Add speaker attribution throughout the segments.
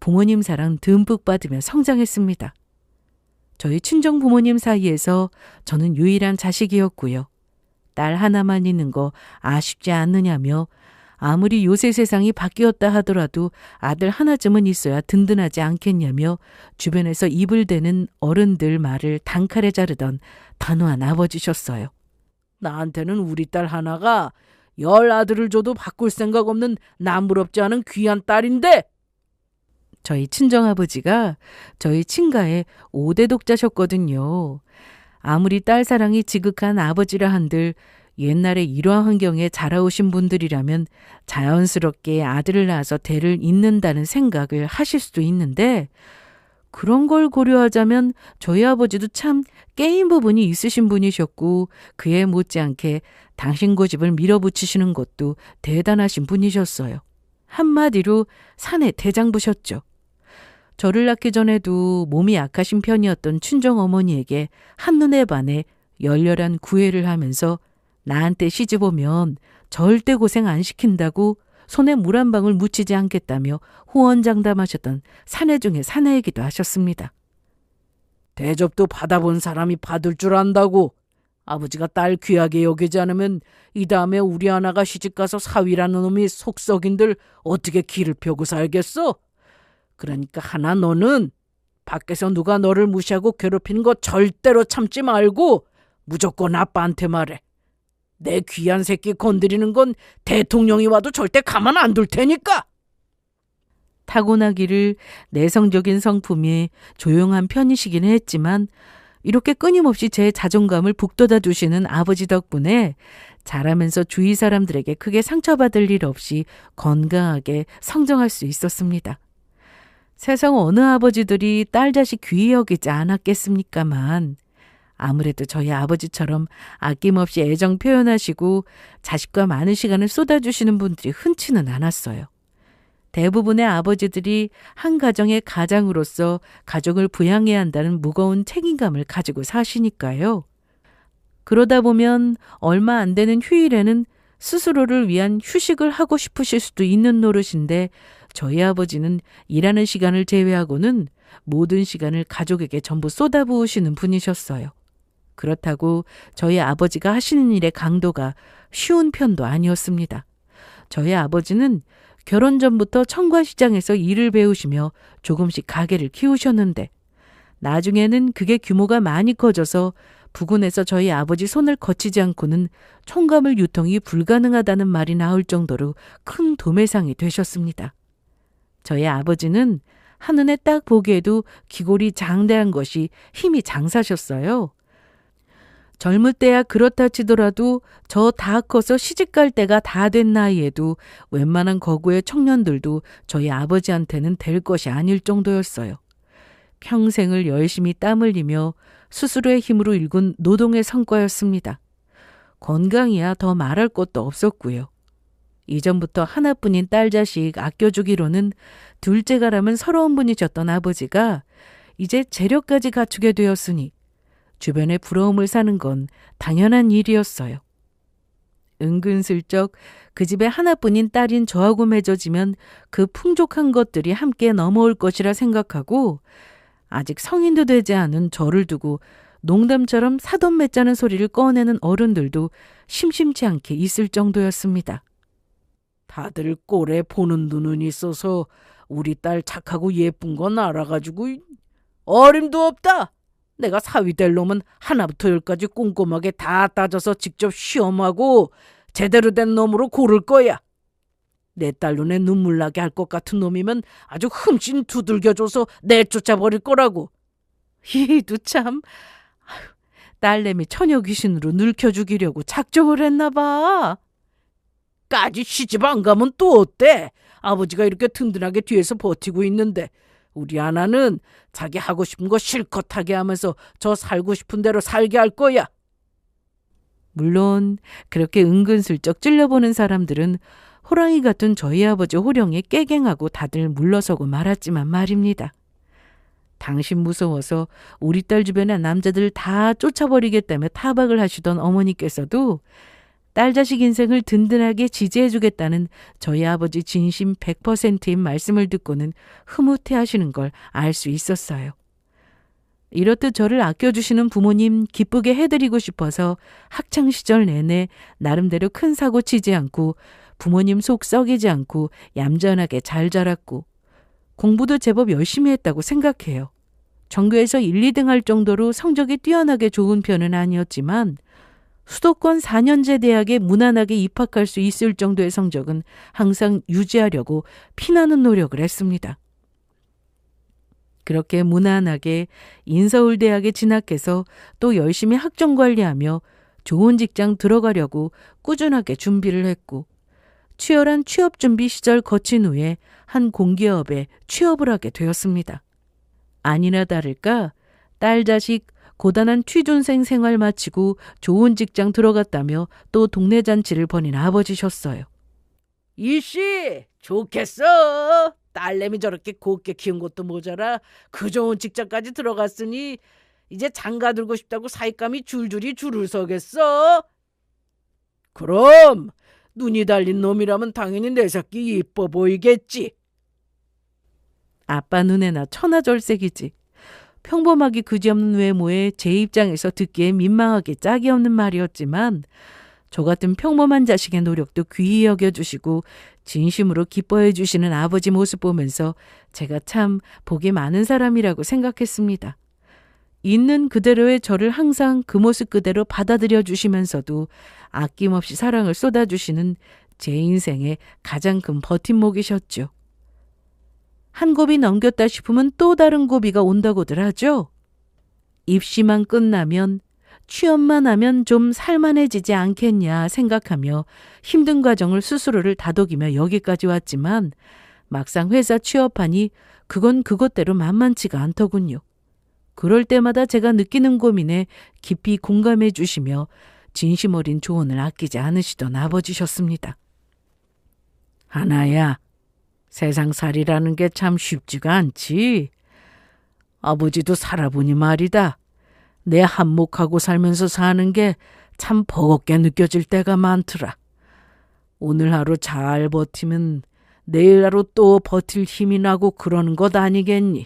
Speaker 1: 부모님 사랑 듬뿍 받으며 성장했습니다. 저희 친정 부모님 사이에서 저는 유일한 자식이었고요. 딸 하나만 있는 거 아쉽지 않느냐며 아무리 요새 세상이 바뀌었다 하더라도 아들 하나쯤은 있어야 든든하지 않겠냐며 주변에서 입을 대는 어른들 말을 단칼에 자르던 단호한 아버지셨어요. 나한테는 우리 딸 하나가 10 아들을 줘도 바꿀 생각 없는 남부럽지 않은 귀한 딸인데. 저희 친정아버지가 저희 친가의 5대 독자셨거든요. 아무리 딸 사랑이 지극한 아버지라 한들 옛날에 이러한 환경에 자라오신 분들이라면 자연스럽게 아들을 낳아서 대를 잇는다는 생각을 하실 수도 있는데, 그런 걸 고려하자면 저희 아버지도 참 깨인 부분이 있으신 분이셨고, 그에 못지않게 당신 고집을 밀어붙이시는 것도 대단하신 분이셨어요. 한마디로 산의 대장부셨죠. 저를 낳기 전에도 몸이 약하신 편이었던 친정어머니에게 한눈에 반해 열렬한 구애를 하면서 나한테 시집 오면 절대 고생 안 시킨다고 손에 물 한 방울 묻히지 않겠다며 호언장담하셨던 사내 중에 사내이기도 하셨습니다. 대접도 받아본 사람이 받을 줄 안다고. 아버지가 딸 귀하게 여기지 않으면 이 다음에 우리 하나가 시집가서 사위라는 놈이 속썩인들 어떻게 기를 펴고 살겠어? 그러니까 하나, 너는 밖에서 누가 너를 무시하고 괴롭히는 거 절대로 참지 말고 무조건 아빠한테 말해. 내 귀한 새끼 건드리는 건 대통령이 와도 절대 가만 안 둘 테니까. 타고나기를 내성적인 성품이 조용한 편이시기는 했지만 이렇게 끊임없이 제 자존감을 북돋아 두시는 아버지 덕분에 자라면서 주위 사람들에게 크게 상처받을 일 없이 건강하게 성장할 수 있었습니다. 세상 어느 아버지들이 딸 자식 귀히 여기지 않았겠습니까만 아무래도 저희 아버지처럼 아낌없이 애정 표현하시고 자식과 많은 시간을 쏟아주시는 분들이 흔치는 않았어요. 대부분의 아버지들이 한 가정의 가장으로서 가족을 부양해야 한다는 무거운 책임감을 가지고 사시니까요. 그러다 보면 얼마 안 되는 휴일에는 스스로를 위한 휴식을 하고 싶으실 수도 있는 노릇인데 저희 아버지는 일하는 시간을 제외하고는 모든 시간을 가족에게 전부 쏟아부으시는 분이셨어요. 그렇다고 저희 아버지가 하시는 일의 강도가 쉬운 편도 아니었습니다. 저희 아버지는 결혼 전부터 청과시장에서 일을 배우시며 조금씩 가게를 키우셨는데 나중에는 그게 규모가 많이 커져서 부근에서 저희 아버지 손을 거치지 않고는 총과물 유통이 불가능하다는 말이 나올 정도로 큰 도매상이 되셨습니다. 저희 아버지는 한눈에 딱 보기에도 기골이 장대한 것이 힘이 장사셨어요. 젊을 때야 그렇다 치더라도 저 다 커서 시집갈 때가 다 된 나이에도 웬만한 거구의 청년들도 저희 아버지한테는 될 것이 아닐 정도였어요. 평생을 열심히 땀 흘리며 스스로의 힘으로 일군 노동의 성과였습니다. 건강이야 더 말할 것도 없었고요. 이전부터 하나뿐인 딸 자식 아껴주기로는 둘째가라면 서러운 분이셨던 아버지가 이제 재력까지 갖추게 되었으니 주변에 부러움을 사는 건 당연한 일이었어요. 은근슬쩍 그 집에 하나뿐인 딸인 저하고 맺어지면 그 풍족한 것들이 함께 넘어올 것이라 생각하고 아직 성인도 되지 않은 저를 두고 농담처럼 사돈 맺자는 소리를 꺼내는 어른들도 심심치 않게 있을 정도였습니다. 다들 꼴에 보는 눈은 있어서 우리 딸 착하고 예쁜 건 알아가지고 어림도 없다. 내가 사위 될 놈은 하나부터 열까지 꼼꼼하게 다 따져서 직접 시험하고 제대로 된 놈으로 고를 거야. 내 딸 눈에 눈물 나게 할 것 같은 놈이면 아주 흠씬 두들겨줘서 내쫓아버릴 거라고. 이도 참, 딸내미 처녀 귀신으로 늙혀죽이려고 작정을 했나 봐. 까지 시집 안 가면 또 어때? 아버지가 이렇게 든든하게 뒤에서 버티고 있는데 우리 하나는 자기 하고 싶은 거 실컷 하게 하면서 저 살고 싶은 대로 살게 할 거야. 물론 그렇게 은근슬쩍 찔려보는 사람들은 호랑이 같은 저희 아버지 호령에 깨갱하고 다들 물러서고 말았지만 말입니다. 당신 무서워서 우리 딸 주변의 남자들 다 쫓아버리겠다며 타박을 하시던 어머니께서도 딸 자식 인생을 든든하게 지지해주겠다는 저희 아버지 진심 100%인 말씀을 듣고는 흐뭇해하시는 걸 알 수 있었어요. 이렇듯 저를 아껴주시는 부모님 기쁘게 해드리고 싶어서 학창시절 내내 나름대로 큰 사고 치지 않고 부모님 속 썩이지 않고 얌전하게 잘 자랐고 공부도 제법 열심히 했다고 생각해요. 전교에서 1, 2등 할 정도로 성적이 뛰어나게 좋은 편은 아니었지만 수도권 4년제 대학에 무난하게 입학할 수 있을 정도의 성적은 항상 유지하려고 피나는 노력을 했습니다. 그렇게 무난하게 인서울대학에 진학해서 또 열심히 학점 관리하며 좋은 직장 들어가려고 꾸준하게 준비를 했고 치열한 취업 준비 시절 거친 후에 한 공기업에 취업을 하게 되었습니다. 아니나 다를까 딸 자식 고단한 취준생 생활 마치고 좋은 직장 들어갔다며 또 동네 잔치를 벌인 아버지셨어요.
Speaker 2: 이씨 좋겠어. 딸내미 저렇게 곱게 키운 것도 모자라 그 좋은 직장까지 들어갔으니 이제 장가 들고 싶다고 사윗감이 줄줄이 줄을 서겠어. 그럼 눈이 달린 놈이라면 당연히 내 새끼 이뻐 보이겠지.
Speaker 1: 아빠 눈에나 천하절색이지. 평범하기 그지없는 외모에 제 입장에서 듣기에 민망하게 짝이 없는 말이었지만 저 같은 평범한 자식의 노력도 귀히 여겨주시고 진심으로 기뻐해 주시는 아버지 모습 보면서 제가 참 복이 많은 사람이라고 생각했습니다. 있는 그대로의 저를 항상 그 모습 그대로 받아들여 주시면서도 아낌없이 사랑을 쏟아주시는 제 인생의 가장 큰 버팀목이셨죠. 한 고비 넘겼다 싶으면 또 다른 고비가 온다고들 하죠. 입시만 끝나면 취업만 하면 좀 살만해지지 않겠냐 생각하며 힘든 과정을 스스로를 다독이며 여기까지 왔지만 막상 회사 취업하니 그건 그것대로 만만치가 않더군요. 그럴 때마다 제가 느끼는 고민에 깊이 공감해 주시며 진심 어린 조언을 아끼지 않으시던 아버지셨습니다.
Speaker 2: 하나야, 세상살이라는 게 참 쉽지가 않지. 아버지도 살아보니 말이다. 내 한몫하고 살면서 사는 게 참 버겁게 느껴질 때가 많더라. 오늘 하루 잘 버티면 내일 하루 또 버틸 힘이 나고 그러는 것 아니겠니?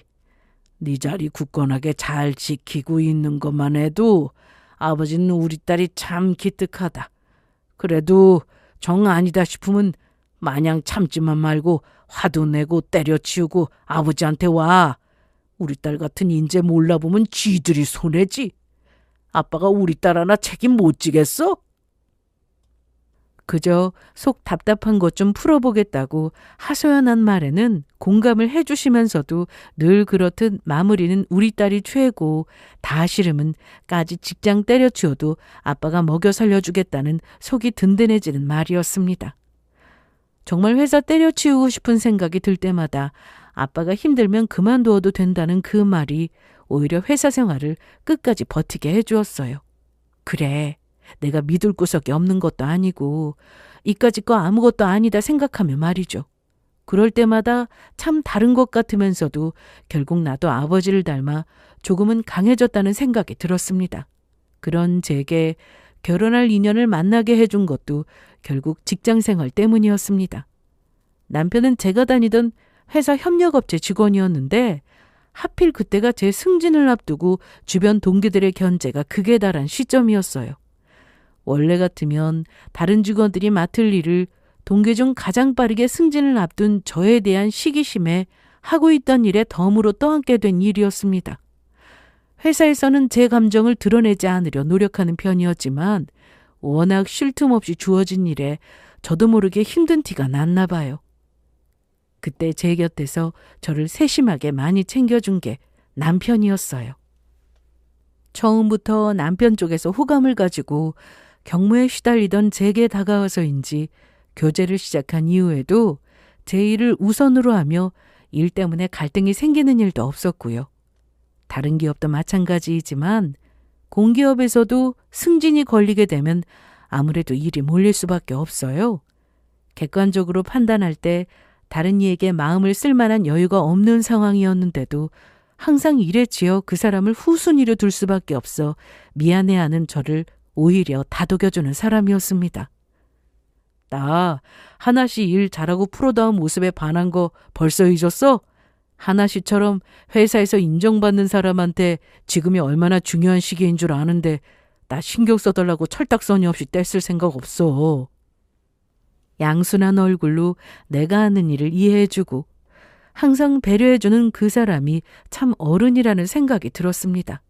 Speaker 2: 네 자리 굳건하게 잘 지키고 있는 것만 해도 아버지는 우리 딸이 참 기특하다. 그래도 정 아니다 싶으면 마냥 참지만 말고 화도 내고 때려치우고 아버지한테 와. 우리 딸 같은 인재 몰라보면 쥐들이 손해지. 아빠가 우리 딸 하나 책임 못 지겠어?
Speaker 1: 그저 속 답답한 것 좀 풀어보겠다고 하소연한 말에는 공감을 해주시면서도 늘 그렇듯 마무리는 우리 딸이 최고, 다 싫으면 까지 직장 때려치워도 아빠가 먹여 살려주겠다는 속이 든든해지는 말이었습니다. 정말 회사 때려치우고 싶은 생각이 들 때마다 아빠가 힘들면 그만두어도 된다는 그 말이 오히려 회사 생활을 끝까지 버티게 해주었어요. 그래, 내가 믿을 구석이 없는 것도 아니고 이까짓 거 아무것도 아니다 생각하며 말이죠. 그럴 때마다 참 다른 것 같으면서도 결국 나도 아버지를 닮아 조금은 강해졌다는 생각이 들었습니다. 그런 제게 결혼할 인연을 만나게 해준 것도 결국 직장생활 때문이었습니다. 남편은 제가 다니던 회사 협력업체 직원이었는데 하필 그때가 제 승진을 앞두고 주변 동기들의 견제가 극에 달한 시점이었어요. 원래 같으면 다른 직원들이 맡을 일을 동기 중 가장 빠르게 승진을 앞둔 저에 대한 시기심에 하고 있던 일에 덤으로 떠안게 된 일이었습니다. 회사에서는 제 감정을 드러내지 않으려 노력하는 편이었지만 워낙 쉴 틈 없이 주어진 일에 저도 모르게 힘든 티가 났나 봐요. 그때 제 곁에서 저를 세심하게 많이 챙겨준 게 남편이었어요. 처음부터 남편 쪽에서 호감을 가지고 경무에 시달리던 제게 다가와서인지 교제를 시작한 이후에도 제 일을 우선으로 하며 일 때문에 갈등이 생기는 일도 없었고요. 다른 기업도 마찬가지이지만 공기업에서도 승진이 걸리게 되면 아무래도 일이 몰릴 수밖에 없어요. 객관적으로 판단할 때 다른 이에게 마음을 쓸 만한 여유가 없는 상황이었는데도 항상 일에 지어 그 사람을 후순위로 둘 수밖에 없어 미안해하는 저를 오히려 다독여주는 사람이었습니다.
Speaker 2: 나 하나 씨 일 잘하고 프로다운 모습에 반한 거 벌써 잊었어? 하나 씨처럼 회사에서 인정받는 사람한테 지금이 얼마나 중요한 시기인 줄 아는데 나 신경 써달라고 철딱서니 없이 떼쓸 생각 없어.
Speaker 1: 양순한 얼굴로 내가 하는 일을 이해해주고 항상 배려해주는 그 사람이 참 어른이라는 생각이 들었습니다.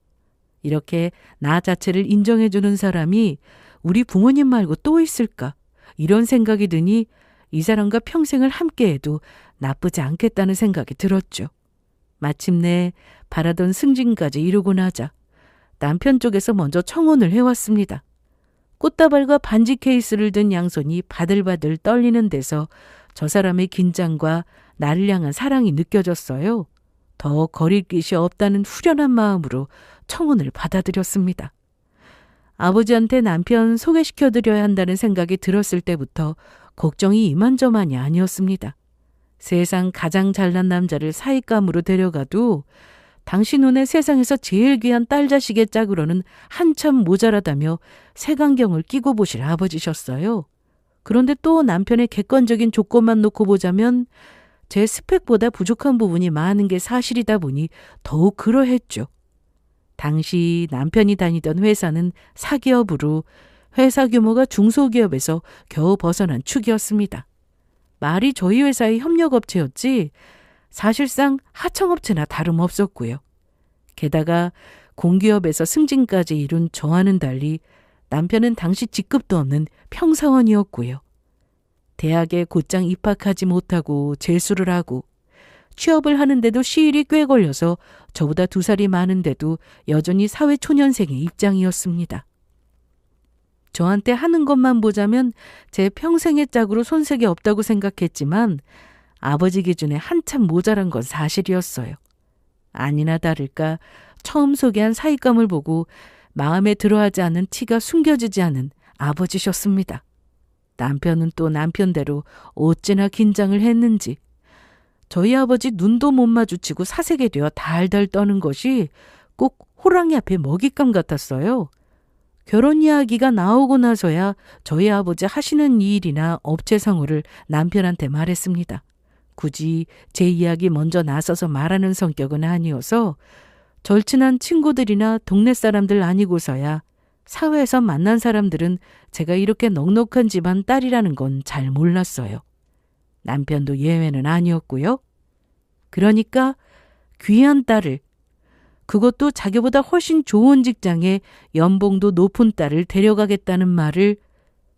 Speaker 1: 이렇게 나 자체를 인정해주는 사람이 우리 부모님 말고 또 있을까? 이런 생각이 드니 이 사람과 평생을 함께해도 나쁘지 않겠다는 생각이 들었죠. 마침내 바라던 승진까지 이루고 나자 남편 쪽에서 먼저 청혼을 해왔습니다. 꽃다발과 반지 케이스를 든 양손이 바들바들 떨리는 데서 저 사람의 긴장과 나를 향한 사랑이 느껴졌어요. 더 거릴 곳이 없다는 후련한 마음으로 청혼을 받아들였습니다. 아버지한테 남편 소개시켜드려야 한다는 생각이 들었을 때부터 걱정이 이만저만이 아니었습니다. 세상 가장 잘난 남자를 사윗감으로 데려가도 당시 눈에 세상에서 제일 귀한 딸 자식의 짝으로는 한참 모자라다며 색안경을 끼고 보실 아버지셨어요. 그런데 또 남편의 객관적인 조건만 놓고 보자면 제 스펙보다 부족한 부분이 많은 게 사실이다 보니 더욱 그러했죠. 당시 남편이 다니던 회사는 사기업으로 회사 규모가 중소기업에서 겨우 벗어난 축이었습니다. 말이 저희 회사의 협력업체였지 사실상 하청업체나 다름없었고요. 게다가 공기업에서 승진까지 이룬 저와는 달리 남편은 당시 직급도 없는 평사원이었고요. 대학에 곧장 입학하지 못하고 재수를 하고 취업을 하는데도 시일이 꽤 걸려서 저보다 2살이 많은데도 여전히 사회초년생의 입장이었습니다. 저한테 하는 것만 보자면 제 평생의 짝으로 손색이 없다고 생각했지만 아버지 기준에 한참 모자란 건 사실이었어요. 아니나 다를까 처음 소개한 사윗감을 보고 마음에 들어하지 않는 티가 숨겨지지 않은 아버지셨습니다. 남편은 또 남편대로 어찌나 긴장을 했는지 저희 아버지 눈도 못 마주치고 사색에 되어 달달 떠는 것이 꼭 호랑이 앞에 먹잇감 같았어요. 결혼 이야기가 나오고 나서야 저희 아버지 하시는 일이나 업체 상호를 남편한테 말했습니다. 굳이 제 이야기 먼저 나서서 말하는 성격은 아니어서 절친한 친구들이나 동네 사람들 아니고서야 사회에서 만난 사람들은 제가 이렇게 넉넉한 집안 딸이라는 건 잘 몰랐어요. 남편도 예외는 아니었고요. 그러니까 귀한 딸을, 그것도 자기보다 훨씬 좋은 직장에 연봉도 높은 딸을 데려가겠다는 말을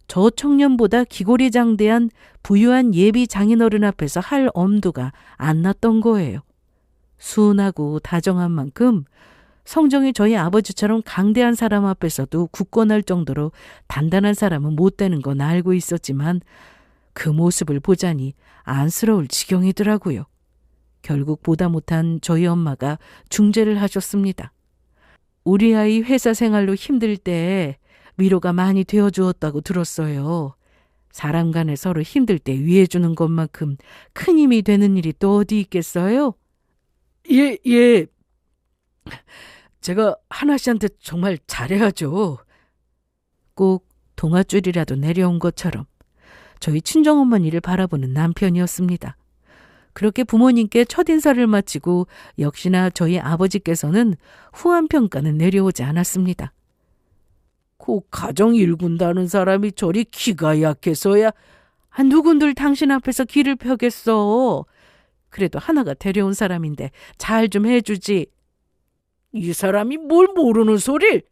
Speaker 1: 저 청년보다 기골이장대한 부유한 예비 장인어른 앞에서 할 엄두가 안 났던 거예요. 순하고 다정한 만큼 성정이 저희 아버지처럼 강대한 사람 앞에서도 굳건할 정도로 단단한 사람은 못 되는 건 알고 있었지만 그 모습을 보자니 안쓰러울 지경이더라고요. 결국 보다 못한 저희 엄마가 중재를 하셨습니다. 우리 아이 회사 생활로 힘들 때 위로가 많이 되어주었다고 들었어요. 사람 간에 서로 힘들 때 위해주는 것만큼 큰 힘이 되는 일이 또 어디 있겠어요?
Speaker 2: 예. 제가 하나 씨한테 정말 잘해야죠.
Speaker 1: 꼭 동아줄이라도 내려온 것처럼 저희 친정어머니를 바라보는 남편이었습니다. 그렇게 부모님께 첫인사를 마치고 역시나 저희 아버지께서는 후한 평가는 내려오지 않았습니다.
Speaker 2: 그 가정 일군다는 사람이 저리 기가 약해서야
Speaker 1: 누군들 당신 앞에서 기를 펴겠어. 그래도 하나가 데려온 사람인데 잘 좀 해주지.
Speaker 2: 이 사람이 뭘 모르는 소릴?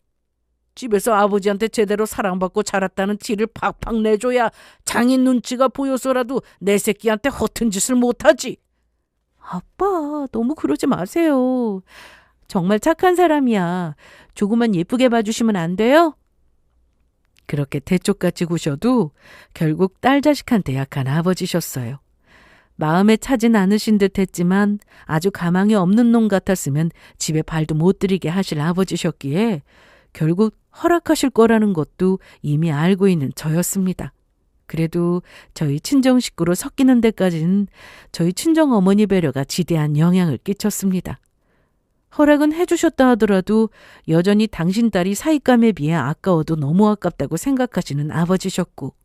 Speaker 2: 집에서 아버지한테 제대로 사랑받고 자랐다는 티를 팍팍 내줘야 장인 눈치가 보여서라도 내 새끼한테 허튼 짓을 못하지.
Speaker 1: 아빠, 너무 그러지 마세요. 정말 착한 사람이야. 조금만 예쁘게 봐주시면 안 돼요? 그렇게 대쪽같이 구셔도 결국 딸 자식한테 약한 아버지셨어요. 마음에 차진 않으신 듯 했지만 아주 가망이 없는 놈 같았으면 집에 발도 못 들이게 하실 아버지셨기에 결국 허락하실 거라는 것도 이미 알고 있는 저였습니다. 그래도 저희 친정 식구로 섞이는 데까지는 저희 친정 어머니 배려가 지대한 영향을 끼쳤습니다. 허락은 해주셨다 하더라도 여전히 당신 딸이 사윗감에 비해 아까워도 너무 아깝다고 생각하시는 아버지셨고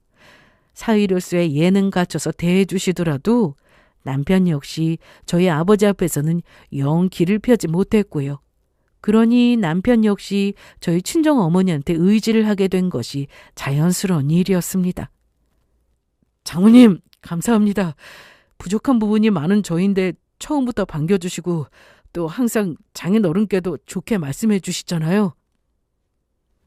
Speaker 1: 사위로서의 예능 갖춰서 대해주시더라도 남편 역시 저희 아버지 앞에서는 영 길을 펴지 못했고요. 그러니 남편 역시 저희 친정 어머니한테 의지를 하게 된 것이 자연스러운 일이었습니다. 장모님, 감사합니다. 부족한 부분이 많은 저인데 처음부터 반겨주시고 또 항상 장인 어른께도 좋게 말씀해 주시잖아요.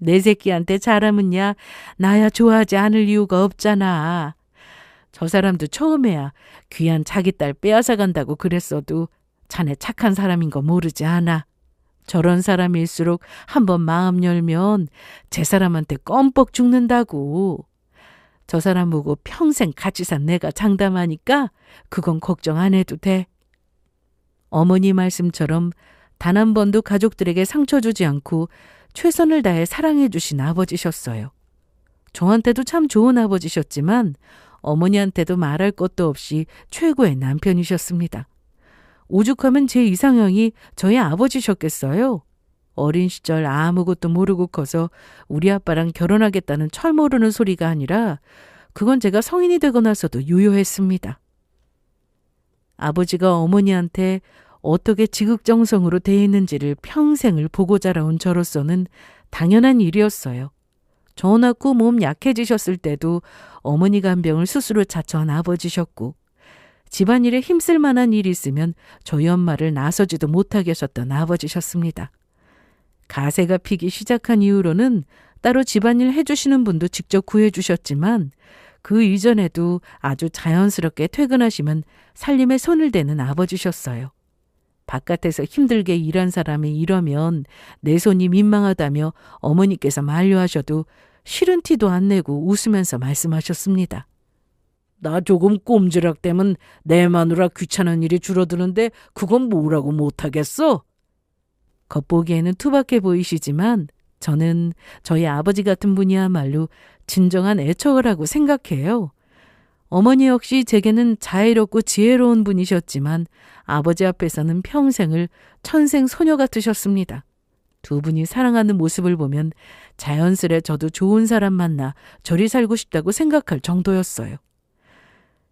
Speaker 1: 내 새끼한테 잘하면야 나야 좋아하지 않을 이유가 없잖아. 저 사람도 처음에야 귀한 자기 딸 빼앗아 간다고 그랬어도 자네 착한 사람인 거 모르지 않아. 저런 사람일수록 한번 마음 열면 제 사람한테 껌뻑 죽는다고. 저 사람 보고 평생 같이 산 내가 장담하니까 그건 걱정 안 해도 돼. 어머니 말씀처럼 단 한 번도 가족들에게 상처 주지 않고 최선을 다해 사랑해 주신 아버지셨어요. 저한테도 참 좋은 아버지셨지만 어머니한테도 말할 것도 없이 최고의 남편이셨습니다. 오죽하면 제 이상형이 저희 아버지셨겠어요. 어린 시절 아무것도 모르고 커서 우리 아빠랑 결혼하겠다는 철 모르는 소리가 아니라 그건 제가 성인이 되고 나서도 유효했습니다. 아버지가 어머니한테 어떻게 지극정성으로 대했는지를 평생을 보고 자라온 저로서는 당연한 일이었어요. 저 낳고 몸 약해지셨을 때도 어머니가 한 병을 스스로 자처한 아버지셨고 집안일에 힘쓸 만한 일이 있으면 저희 엄마를 나서지도 못하게 하셨던 아버지셨습니다. 가세가 피기 시작한 이후로는 따로 집안일 해주시는 분도 직접 구해주셨지만 그 이전에도 아주 자연스럽게 퇴근하시면 살림에 손을 대는 아버지셨어요. 바깥에서 힘들게 일한 사람이 이러면 내 손이 민망하다며 어머니께서 만류하셔도 싫은 티도 안 내고 웃으면서 말씀하셨습니다. 나 조금 꼼지락대면 내 마누라 귀찮은 일이 줄어드는데 그건 뭐라고 못하겠어? 겉보기에는 투박해 보이시지만 저는 저희 아버지 같은 분이야말로 진정한 애처가라고 생각해요. 어머니 역시 제게는 자애롭고 지혜로운 분이셨지만 아버지 앞에서는 평생을 천생 소녀 같으셨습니다. 두 분이 사랑하는 모습을 보면 자연스레 저도 좋은 사람 만나 저리 살고 싶다고 생각할 정도였어요.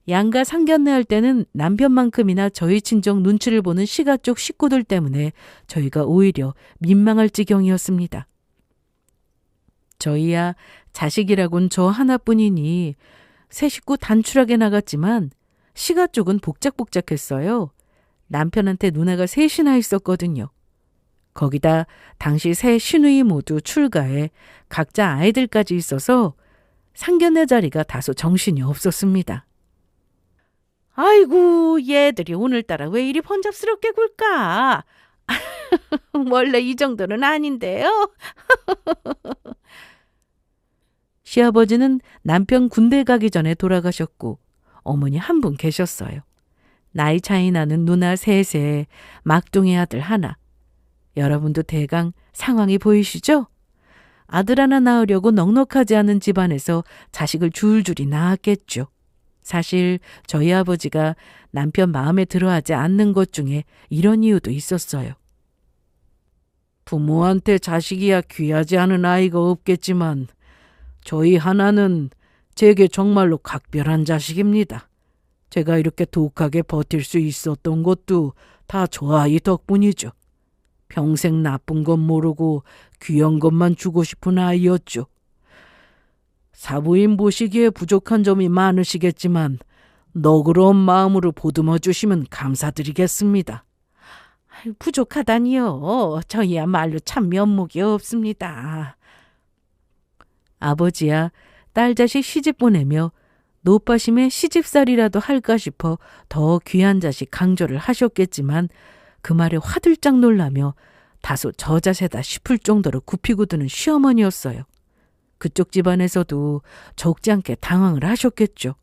Speaker 1: 양가 상견례 할 때는 남편만큼이나 저희 친정 눈치를 보는 시가 쪽 식구들 때문에 저희가 오히려 민망할 지경이었습니다. 저희야 자식이라곤 저 하나뿐이니 세 식구 단출하게 나갔지만 시가 쪽은 복작복작했어요. 남편한테 누나가 셋이나 있었거든요. 거기다 당시 세 시누이 모두 출가해 각자 아이들까지 있어서 상견례 자리가 다소 정신이 없었습니다. 아이고, 얘들이 오늘따라 왜 이리 번잡스럽게 굴까? 원래 이 정도는 아닌데요. 시아버지는 남편 군대 가기 전에 돌아가셨고 어머니 한 분 계셨어요. 나이 차이 나는 누나 셋에 막둥이 아들 하나. 여러분도 대강 상황이 보이시죠? 아들 하나 낳으려고 넉넉하지 않은 집안에서 자식을 줄줄이 낳았겠죠. 사실 저희 아버지가 남편 마음에 들어하지 않는 것 중에 이런 이유도 있었어요. 부모한테 자식이야 귀하지 않은 아이가 없겠지만 저희 하나는 제게 정말로 각별한 자식입니다. 제가 이렇게 독하게 버틸 수 있었던 것도 다 저 아이 덕분이죠. 평생 나쁜 건 모르고 귀한 것만 주고 싶은 아이였죠. 사부인 보시기에 부족한 점이 많으시겠지만 너그러운 마음으로 보듬어 주시면 감사드리겠습니다. 부족하다니요. 저희야말로 참 면목이 없습니다. 아버지야 딸 자식 시집 보내며 노빠심에 시집살이라도 할까 싶어 더 귀한 자식 강조를 하셨겠지만 그 말에 화들짝 놀라며 다소 저자세다 싶을 정도로 굽히고 드는 시어머니였어요. 그쪽 집안에서도 적지 않게 당황을 하셨겠죠.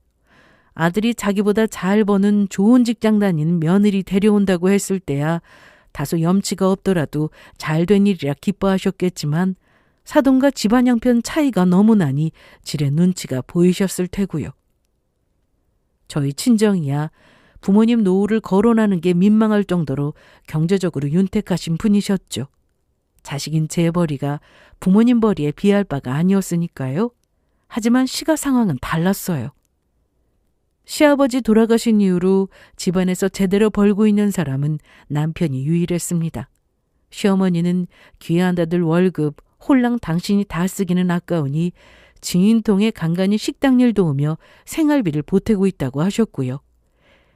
Speaker 1: 아들이 자기보다 잘 버는 좋은 직장 다니는 며느리 데려온다고 했을 때야 다소 염치가 없더라도 잘된 일이라 기뻐하셨겠지만 사돈과 집안 형편 차이가 너무 나니 지레 눈치가 보이셨을 테고요. 저희 친정이야 부모님 노후를 거론하는 게 민망할 정도로 경제적으로 윤택하신 분이셨죠. 자식인 제 벌이가 부모님 벌이에 비할 바가 아니었으니까요. 하지만 시가 상황은 달랐어요. 시아버지 돌아가신 이후로 집안에서 제대로 벌고 있는 사람은 남편이 유일했습니다. 시어머니는 귀한 아들 월급 홀랑 당신이 다 쓰기는 아까우니 증인통에 간간히 식당일 도우며 생활비를 보태고 있다고 하셨고요.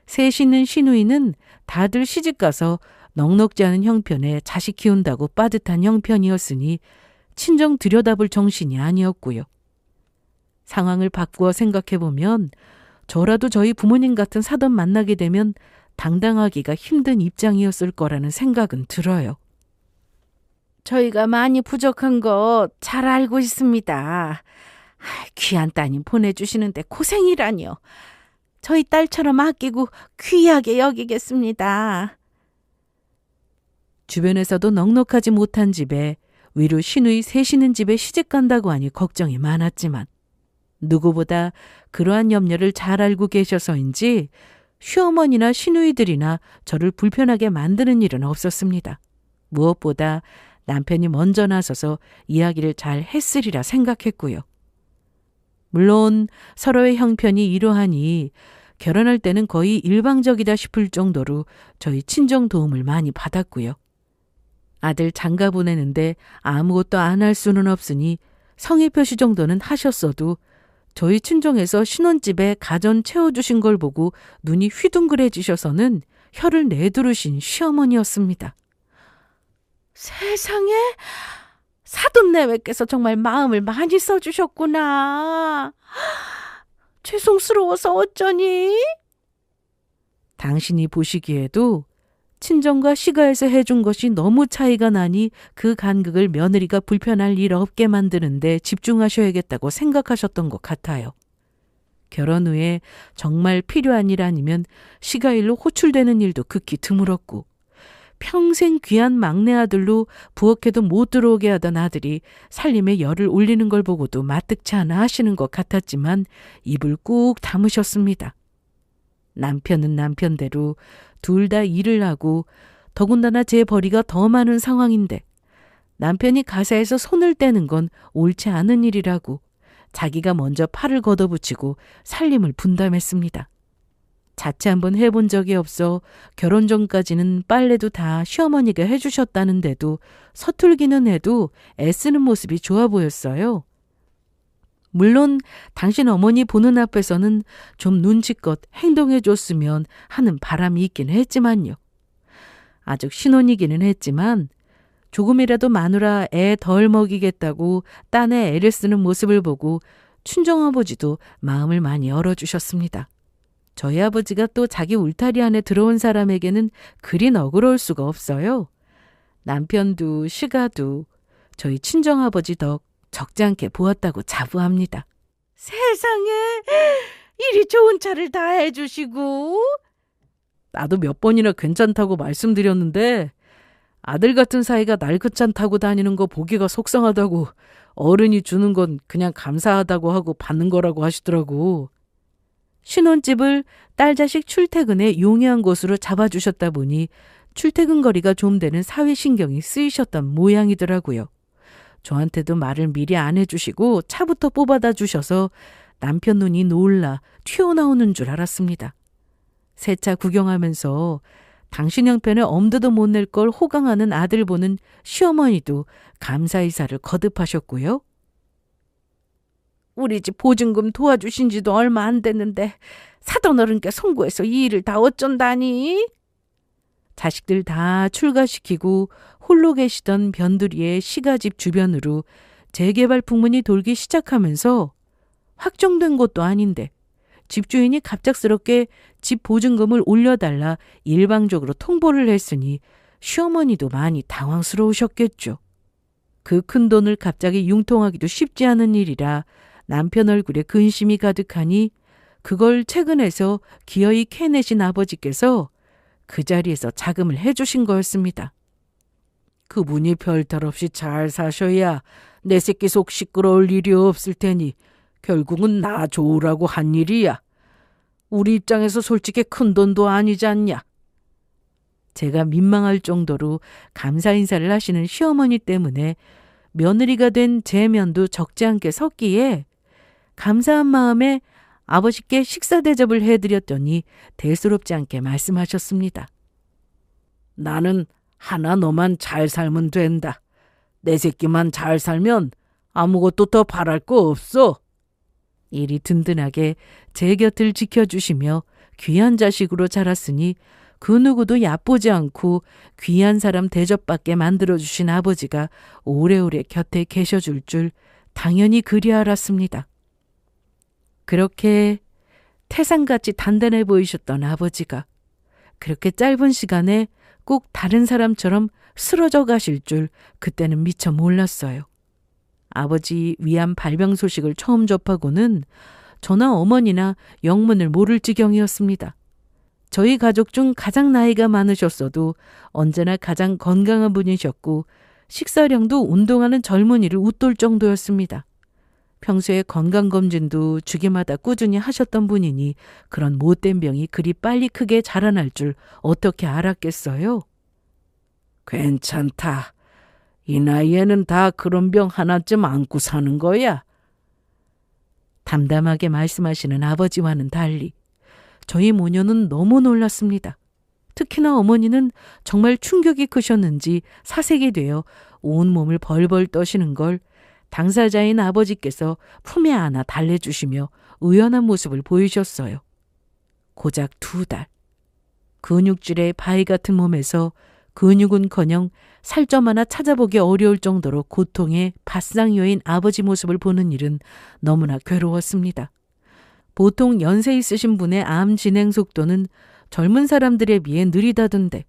Speaker 1: 셋 있는 시누이는 다들 시집가서 넉넉지 않은 형편에 자식 키운다고 빠듯한 형편이었으니 친정 들여다볼 정신이 아니었고요. 상황을 바꾸어 생각해보면 저라도 저희 부모님 같은 사돈 만나게 되면 당당하기가 힘든 입장이었을 거라는 생각은 들어요. 저희가 많이 부족한 거 잘 알고 있습니다. 귀한 따님 보내주시는데 고생이라니요. 저희 딸처럼 아끼고 귀하게 여기겠습니다. 주변에서도 넉넉하지 못한 집에 위로 시누이 셋이는 집에 시집간다고 하니 걱정이 많았지만 누구보다 그러한 염려를 잘 알고 계셔서인지 시어머니나 시누이들이나 저를 불편하게 만드는 일은 없었습니다. 무엇보다 남편이 먼저 나서서 이야기를 잘 했으리라 생각했고요. 물론 서로의 형편이 이러하니 결혼할 때는 거의 일방적이다 싶을 정도로 저희 친정 도움을 많이 받았고요. 아들 장가 보내는데 아무것도 안 할 수는 없으니 성의 표시 정도는 하셨어도 저희 친정에서 신혼집에 가전 채워주신 걸 보고 눈이 휘둥그레지셔서는 혀를 내두르신 시어머니였습니다. 세상에 사돈내외께서 정말 마음을 많이 써주셨구나. 죄송스러워서 어쩌니? 당신이 보시기에도 친정과 시가에서 해준 것이 너무 차이가 나니 그 간극을 며느리가 불편할 일 없게 만드는데 집중하셔야겠다고 생각하셨던 것 같아요. 결혼 후에 정말 필요한 일 아니면 시가일로 호출되는 일도 극히 드물었고 평생 귀한 막내 아들로 부엌에도 못 들어오게 하던 아들이 살림에 열을 올리는 걸 보고도 마뜩치 않아 하시는 것 같았지만 입을 꾹 다무셨습니다. 남편은 남편대로 둘 다 일을 하고 더군다나 제 벌이가 더 많은 상황인데 남편이 가사에서 손을 떼는 건 옳지 않은 일이라고 자기가 먼저 팔을 걷어붙이고 살림을 분담했습니다. 자체 한번 해본 적이 없어 결혼 전까지는 빨래도 다 시어머니가 해주셨다는데도 서툴기는 해도 애쓰는 모습이 좋아 보였어요. 물론 당신 어머니 보는 앞에서는 좀 눈치껏 행동해줬으면 하는 바람이 있긴 했지만요. 아직 신혼이기는 했지만 조금이라도 마누라 애 덜 먹이겠다고 딴에 애를 쓰는 모습을 보고 친정아버지도 마음을 많이 열어주셨습니다. 저희 아버지가 또 자기 울타리 안에 들어온 사람에게는 그리 너그러울 수가 없어요. 남편도 시가도 저희 친정아버지 덕 적지 않게 보았다고 자부합니다. 세상에 이리 좋은 차를 다 해주시고. 나도 몇 번이나 괜찮다고 말씀드렸는데 아들 같은 사이가 날그찬 타고 다니는 거 보기가 속상하다고 어른이 주는 건 그냥 감사하다고 하고 받는 거라고 하시더라고. 신혼집을 딸 자식 출퇴근에 용이한 곳으로 잡아주셨다 보니 출퇴근 거리가 좀 되는 사회신경이 쓰이셨던 모양이더라고요. 저한테도 말을 미리 안 해주시고 차부터 뽑아다 주셔서 남편 눈이 놀라 튀어나오는 줄 알았습니다. 새 차 구경하면서 당신 형편에 엄두도 못 낼 걸 호강하는 아들 보는 시어머니도 감사의사를 거듭하셨고요. 우리 집 보증금 도와주신 지도 얼마 안 됐는데 사돈어른께 송구해서 이 일을 다 어쩐다니? 자식들 다 출가시키고 홀로 계시던 변두리의 시가집 주변으로 재개발 풍문이 돌기 시작하면서 확정된 것도 아닌데 집주인이 갑작스럽게 집 보증금을 올려달라 일방적으로 통보를 했으니 시어머니도 많이 당황스러우셨겠죠. 그 큰 돈을 갑자기 융통하기도 쉽지 않은 일이라 남편 얼굴에 근심이 가득하니 그걸 최근에서 기어이 캐내신 아버지께서 그 자리에서 자금을 해주신 거였습니다. 그분이 별탈 없이 잘 사셔야 내 새끼 속 시끄러울 일이 없을 테니 결국은 나 좋으라고 한 일이야. 우리 입장에서 솔직히 큰 돈도 아니지 않냐. 제가 민망할 정도로 감사 인사를 하시는 시어머니 때문에 며느리가 된 제 면도 적지 않게 섰기에 감사한 마음에 아버지께 식사 대접을 해드렸더니 대수롭지 않게 말씀하셨습니다.
Speaker 2: 나는 하나 너만 잘 살면 된다. 내 새끼만 잘 살면 아무것도 더 바랄 거 없어.
Speaker 1: 이리 든든하게 제 곁을 지켜주시며 귀한 자식으로 자랐으니 그 누구도 얕보지 않고 귀한 사람 대접받게 만들어주신 아버지가 오래오래 곁에 계셔줄 줄 당연히 그리 알았습니다. 그렇게 태산같이 단단해 보이셨던 아버지가 그렇게 짧은 시간에 꼭 다른 사람처럼 쓰러져 가실 줄 그때는 미처 몰랐어요. 아버지 위암 발병 소식을 처음 접하고는 저나 어머니나 영문을 모를 지경이었습니다. 저희 가족 중 가장 나이가 많으셨어도 언제나 가장 건강한 분이셨고 식사량도 운동하는 젊은이를 웃돌 정도였습니다. 평소에 건강검진도 주기마다 꾸준히 하셨던 분이니 그런 못된 병이 그리 빨리 크게 자라날 줄 어떻게 알았겠어요?
Speaker 2: 괜찮다. 이 나이에는 다 그런 병 하나쯤 안고 사는 거야.
Speaker 1: 담담하게 말씀하시는 아버지와는 달리 저희 모녀는 너무 놀랐습니다. 특히나 어머니는 정말 충격이 크셨는지 사색이 되어 온몸을 벌벌 떠시는 걸 당사자인 아버지께서 품에 안아 달래주시며 의연한 모습을 보이셨어요. 고작 2달. 근육질의 바위 같은 몸에서 근육은커녕 살점 하나 찾아보기 어려울 정도로 고통에 바싹여인 아버지 모습을 보는 일은 너무나 괴로웠습니다. 보통 연세 있으신 분의 암 진행 속도는 젊은 사람들에 비해 느리다던데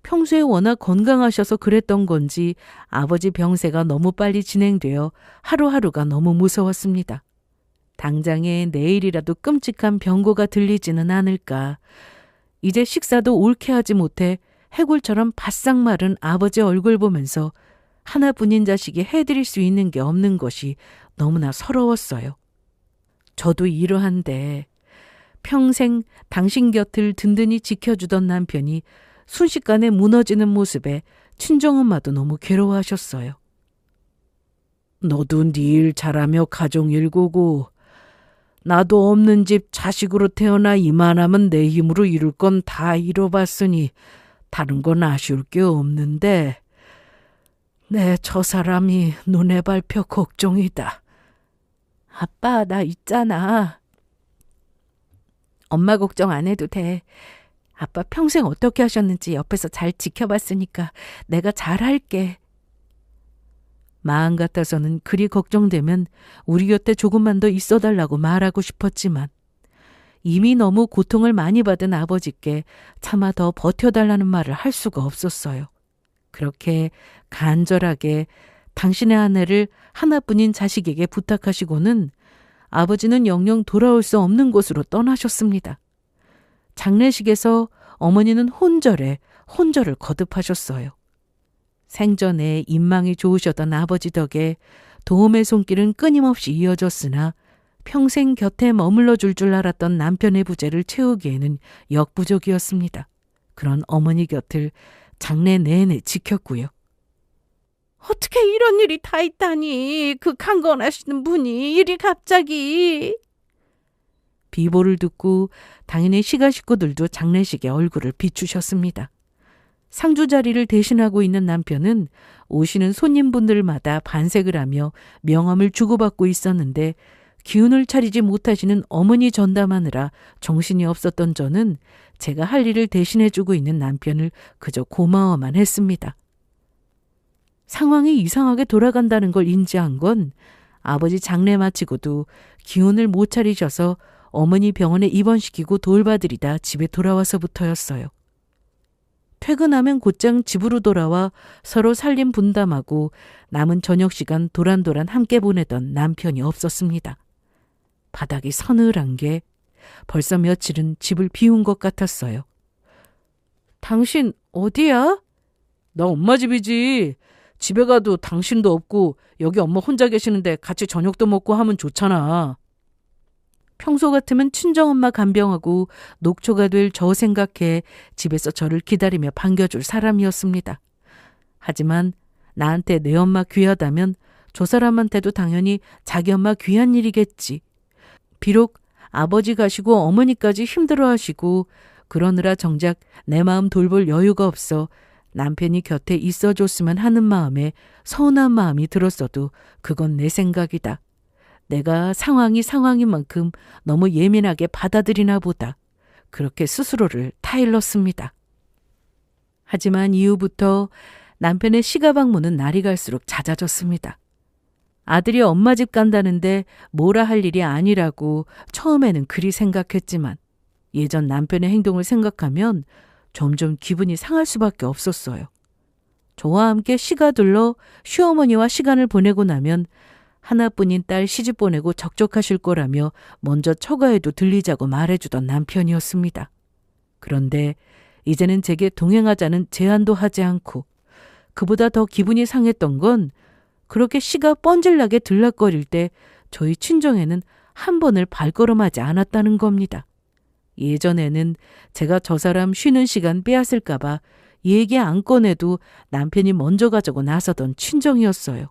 Speaker 1: 평소에 워낙 건강하셔서 그랬던 건지 아버지 병세가 너무 빨리 진행되어 하루하루가 너무 무서웠습니다. 당장에 내일이라도 끔찍한 병고가 들리지는 않을까. 이제 식사도 옳게 하지 못해 해골처럼 바싹 마른 아버지 얼굴 보면서 하나뿐인 자식이 해드릴 수 있는 게 없는 것이 너무나 서러웠어요. 저도 이러한데 평생 당신 곁을 든든히 지켜주던 남편이 순식간에 무너지는 모습에 친정엄마도 너무 괴로워하셨어요.
Speaker 2: 너도 네 일 잘하며 가정 일구고 나도 없는 집 자식으로 태어나 이만하면 내 힘으로 이룰 건 다 이뤄봤으니 다른 건 아쉬울 게 없는데 내 저 사람이 눈에 밟혀 걱정이다.
Speaker 1: 아빠, 나 있잖아. 엄마 걱정 안 해도 돼. 아빠 평생 어떻게 하셨는지 옆에서 잘 지켜봤으니까 내가 잘할게. 마음 같아서는 그리 걱정되면 우리 곁에 조금만 더 있어달라고 말하고 싶었지만 이미 너무 고통을 많이 받은 아버지께 차마 더 버텨달라는 말을 할 수가 없었어요. 그렇게 간절하게 당신의 아내를 하나뿐인 자식에게 부탁하시고는 아버지는 영영 돌아올 수 없는 곳으로 떠나셨습니다. 장례식에서 어머니는 혼절을 거듭하셨어요. 생전에 인망이 좋으셨던 아버지 덕에 도움의 손길은 끊임없이 이어졌으나 평생 곁에 머물러 줄 알았던 남편의 부재를 채우기에는 역부족이었습니다. 그런 어머니 곁을 장례 내내 지켰고요. 어떻게 이런 일이 다 있다니. 그 강건하시는 분이 이리 갑자기. 비보를 듣고 당연히 시가 식구들도 장례식에 얼굴을 비추셨습니다. 상주 자리를 대신하고 있는 남편은 오시는 손님분들마다 반색을 하며 명함을 주고받고 있었는데 기운을 차리지 못하시는 어머니 전담하느라 정신이 없었던 저는 제가 할 일을 대신해주고 있는 남편을 그저 고마워만 했습니다. 상황이 이상하게 돌아간다는 걸 인지한 건 아버지 장례 마치고도 기운을 못 차리셔서 어머니 병원에 입원시키고 돌봐드리다 집에 돌아와서부터였어요. 퇴근하면 곧장 집으로 돌아와 서로 살림 분담하고 남은 저녁 시간 도란도란 함께 보내던 남편이 없었습니다. 바닥이 서늘한 게 벌써 며칠은 집을 비운 것 같았어요. 당신 어디야?
Speaker 2: 나 엄마 집이지. 집에 가도 당신도 없고 여기 엄마 혼자 계시는데 같이 저녁도 먹고 하면 좋잖아.
Speaker 1: 평소 같으면 친정엄마 간병하고 녹초가 될 저 생각해 집에서 저를 기다리며 반겨줄 사람이었습니다. 하지만 나한테 내 엄마 귀하다면 저 사람한테도 당연히 자기 엄마 귀한 일이겠지. 비록 아버지 가시고 어머니까지 힘들어하시고 그러느라 정작 내 마음 돌볼 여유가 없어 남편이 곁에 있어줬으면 하는 마음에 서운한 마음이 들었어도 그건 내 생각이다. 내가 상황이 상황인 만큼 너무 예민하게 받아들이나 보다. 그렇게 스스로를 타일렀습니다. 하지만 이후부터 남편의 시가 방문은 날이 갈수록 잦아졌습니다. 아들이 엄마 집 간다는데 뭐라 할 일이 아니라고 처음에는 그리 생각했지만 예전 남편의 행동을 생각하면 점점 기분이 상할 수밖에 없었어요. 저와 함께 시가 들러 시어머니와 시간을 보내고 나면 하나뿐인 딸 시집 보내고 적적하실 거라며 먼저 처가에도 들리자고 말해주던 남편이었습니다. 그런데 이제는 제게 동행하자는 제안도 하지 않고 그보다 더 기분이 상했던 건 그렇게 시가 뻔질나게 들락거릴 때 저희 친정에는 한 번을 발걸음하지 않았다는 겁니다. 예전에는 제가 저 사람 쉬는 시간 빼앗을까 봐 얘기 안 꺼내도 남편이 먼저 가자고 나서던 친정이었어요.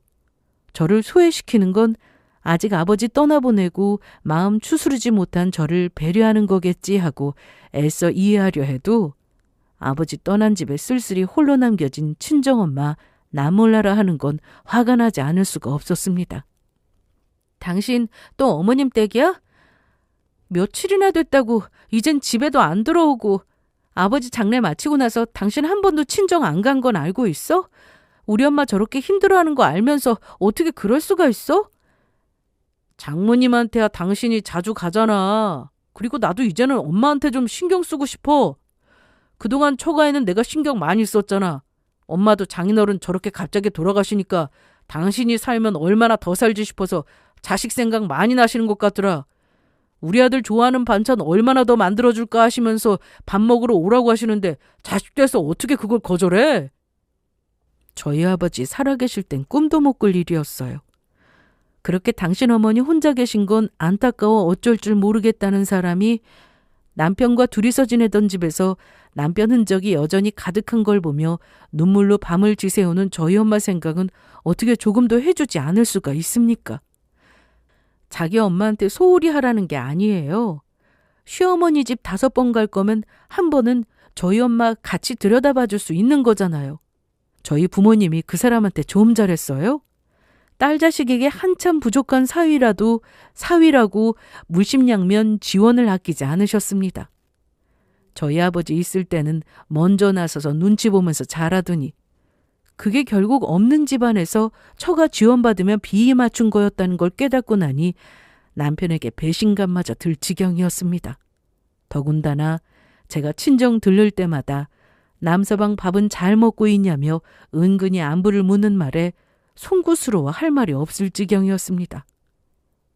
Speaker 1: 저를 소외시키는 건 아직 아버지 떠나보내고 마음 추스르지 못한 저를 배려하는 거겠지 하고 애써 이해하려 해도 아버지 떠난 집에 쓸쓸히 홀로 남겨진 친정엄마 나 몰라라 하는 건 화가 나지 않을 수가 없었습니다. 당신 또 어머님 댁이야? 며칠이나 됐다고 이젠 집에도 안 들어오고 아버지 장례 마치고 나서 당신 한 번도 친정 안 간 건 알고 있어? 우리 엄마 저렇게 힘들어하는 거 알면서 어떻게 그럴 수가 있어? 장모님한테야 당신이 자주 가잖아. 그리고 나도 이제는 엄마한테 좀 신경 쓰고 싶어. 그동안 처가에는 내가 신경 많이 썼잖아. 엄마도 장인어른 저렇게 갑자기 돌아가시니까 당신이 살면 얼마나 더 살지 싶어서 자식 생각 많이 나시는 것 같더라. 우리 아들 좋아하는 반찬 얼마나 더 만들어줄까 하시면서 밥 먹으러 오라고 하시는데 자식 돼서 어떻게 그걸 거절해? 저희 아버지 살아계실 땐 꿈도 못 꿀 일이었어요. 그렇게 당신 어머니 혼자 계신 건 안타까워 어쩔 줄 모르겠다는 사람이 남편과 둘이서 지내던 집에서 남편 흔적이 여전히 가득한 걸 보며 눈물로 밤을 지새우는 저희 엄마 생각은 어떻게 조금도 해주지 않을 수가 있습니까? 자기 엄마한테 소홀히 하라는 게 아니에요. 시어머니 집 5번 갈 거면 한 번은 저희 엄마 같이 들여다봐 줄 수 있는 거잖아요. 저희 부모님이 그 사람한테 좀 잘했어요? 딸 자식에게 한참 부족한 사위라고 물심양면 지원을 아끼지 않으셨습니다. 저희 아버지 있을 때는 먼저 나서서 눈치 보면서 잘하더니 그게 결국 없는 집안에서 처가 지원받으면 비위 맞춘 거였다는 걸 깨닫고 나니 남편에게 배신감마저 들 지경이었습니다. 더군다나 제가 친정 들를 때마다 남서방 밥은 잘 먹고 있냐며 은근히 안부를 묻는 말에 송구스러워 할 말이 없을 지경이었습니다.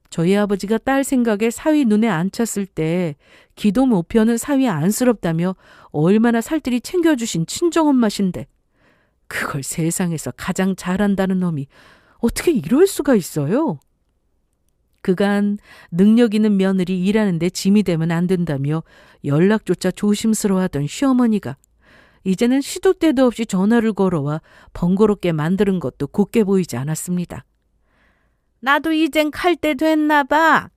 Speaker 1: 저희 아버지가 딸 생각에 사위 눈에 안 찼을 때 기도 못 펴는 사위 안쓰럽다며 얼마나 살뜰히 챙겨주신 친정엄마신데 그걸 세상에서 가장 잘한다는 놈이 어떻게 이럴 수가 있어요? 그간 능력 있는 며느리 일하는데 짐이 되면 안 된다며 연락조차 조심스러워하던 시어머니가 이제는 시도 때도 없이 전화를 걸어와 번거롭게 만드는 것도 곱게 보이지 않았습니다. 나도 이젠 갈 때 됐나 봐.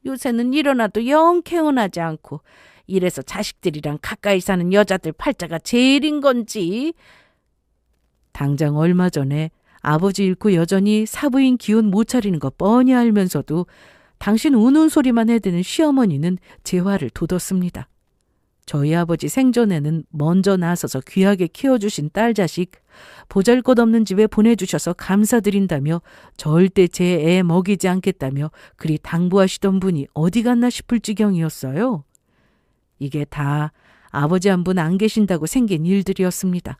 Speaker 1: 요새는 일어나도 영 개운하지 않고 이래서 자식들이랑 가까이 사는 여자들 팔자가 제일인 건지. 당장 얼마 전에 아버지 잃고 여전히 사부인 기운 못 차리는 거 뻔히 알면서도 당신 우는 소리만 해대는 시어머니는 제 화를 돋웠습니다. 저희 아버지 생전에는 먼저 나서서 귀하게 키워주신 딸 자식 보잘것없는 집에 보내주셔서 감사드린다며 절대 제 애 먹이지 않겠다며 그리 당부하시던 분이 어디 갔나 싶을 지경이었어요. 이게 다 아버지 한 분 안 계신다고 생긴 일들이었습니다.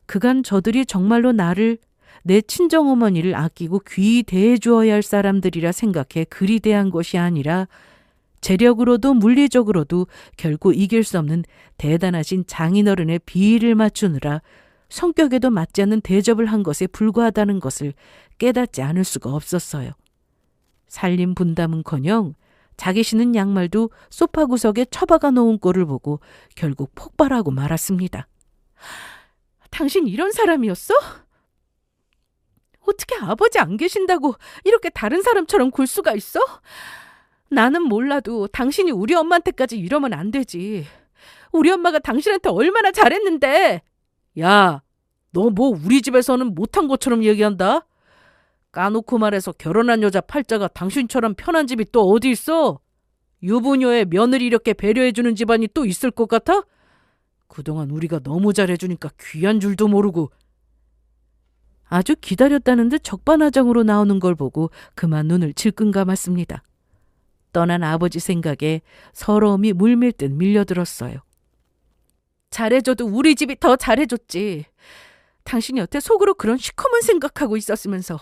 Speaker 1: 그간 저들이 정말로 나를 내 친정어머니를 아끼고 귀히 대해주어야 할 사람들이라 생각해 그리 대한 것이 아니라 재력으로도 물리적으로도 결코 이길 수 없는 대단하신 장인어른의 비위를 맞추느라 성격에도 맞지 않는 대접을 한 것에 불과하다는 것을 깨닫지 않을 수가 없었어요. 살림 분담은커녕 자기 신은 양말도 소파 구석에 처박아 놓은 꼴을 보고 결국 폭발하고 말았습니다. 당신 이런 사람이었어? 어떻게 아버지 안 계신다고 이렇게 다른 사람처럼 굴 수가 있어? 나는 몰라도 당신이 우리 엄마한테까지 이러면 안 되지. 우리 엄마가 당신한테 얼마나 잘했는데.
Speaker 2: 야, 너 뭐 우리 집에서는 못한 것처럼 얘기한다? 까놓고 말해서 결혼한 여자 팔자가 당신처럼 편한 집이 또 어디 있어? 유부녀의 며느리 이렇게 배려해주는 집안이 또 있을 것 같아? 그동안 우리가 너무 잘해주니까 귀한 줄도 모르고.
Speaker 1: 아주 기다렸다는 듯 적반하장으로 나오는 걸 보고 그만 눈을 질끈 감았습니다. 떠난 아버지 생각에 서러움이 물밀듯 밀려들었어요. 잘해줘도 우리 집이 더 잘해줬지. 당신이 여태 속으로 그런 시커먼 생각하고 있었으면서